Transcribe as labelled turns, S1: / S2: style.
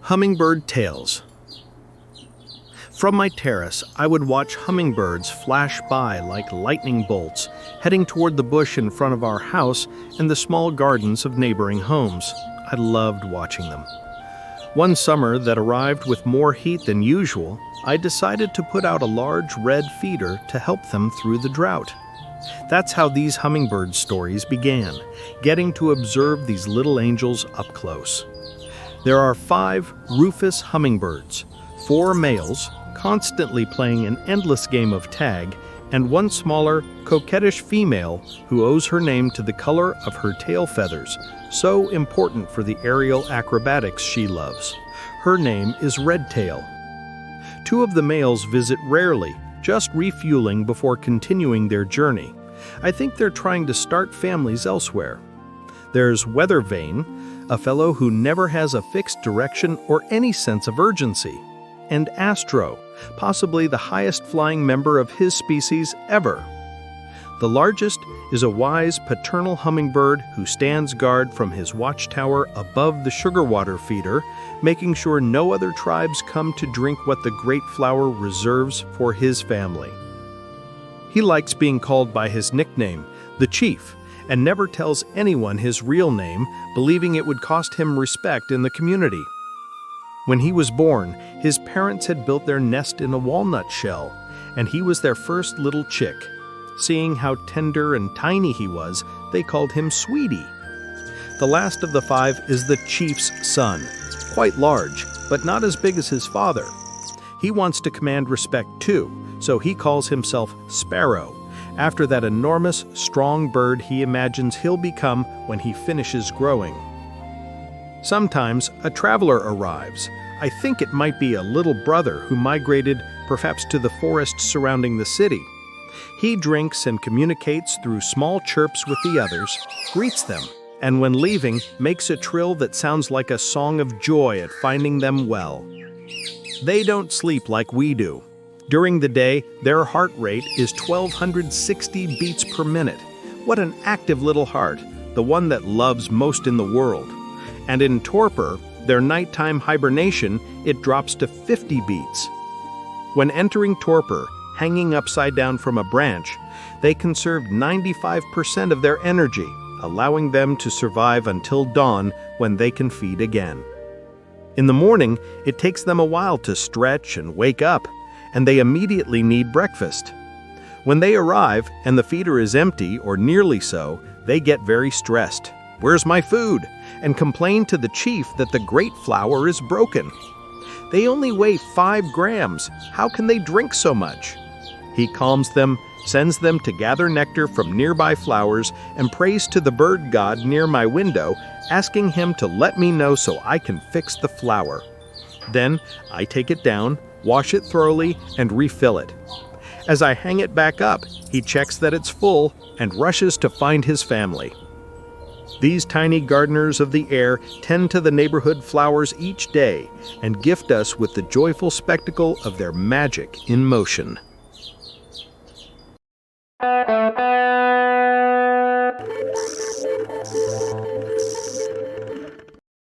S1: Hummingbird Tales. From my terrace, I would watch hummingbirds flash by like lightning bolts, heading toward the bush in front of our house and the small gardens of neighboring homes. I loved watching them. One summer that arrived with more heat than usual, I decided to put out a large red feeder to help them through the drought. That's how these hummingbird stories began, getting to observe these little angels up close. There are 5 rufous hummingbirds, 4 males, constantly playing an endless game of tag, and one smaller, coquettish female who owes her name to the color of her tail feathers, so important for the aerial acrobatics she loves. Her name is Redtail. 2 of the males visit rarely, just refueling before continuing their journey. I think they're trying to start families elsewhere. There's Weathervane, a fellow who never has a fixed direction or any sense of urgency, and Astro, possibly the highest flying member of his species ever. The largest is a wise paternal hummingbird who stands guard from his watchtower above the sugar water feeder, making sure no other tribes come to drink what the great flower reserves for his family. He likes being called by his nickname, the Chief, and never tells anyone his real name, believing it would cost him respect in the community. When he was born, his parents had built their nest in a walnut shell, and he was their first little chick. Seeing how tender and tiny he was, they called him Sweetie. The last of the 5 is the Chief's son, quite large, but not as big as his father. He wants to command respect too, so he calls himself Sparrow, after that enormous, strong bird he imagines he'll become when he finishes growing. Sometimes a traveler arrives. I think it might be a little brother who migrated perhaps to the forests surrounding the city. He drinks and communicates through small chirps with the others, greets them, and when leaving, makes a trill that sounds like a song of joy at finding them well. They don't sleep like we do. During the day, their heart rate is 1,260 beats per minute. What an active little heart, the one that loves most in the world. And in torpor, their nighttime hibernation, it drops to 50 beats. When entering torpor, hanging upside down from a branch, they conserve 95% of their energy, allowing them to survive until dawn when they can feed again. In the morning, it takes them a while to stretch and wake up, and they immediately need breakfast. When they arrive and the feeder is empty or nearly so, they get very stressed. "Where's my food?" and complain to the chief that the great flower is broken. They only weigh 5 grams. How can they drink so much? He calms them, sends them to gather nectar from nearby flowers, and prays to the bird god near my window, asking him to let me know so I can fix the flower. Then I take it down, wash it thoroughly, and refill it. As I hang it back up, he checks that it's full and rushes to find his family. These tiny gardeners of the air tend to the neighborhood flowers each day and gift us with the joyful spectacle of their magic in motion.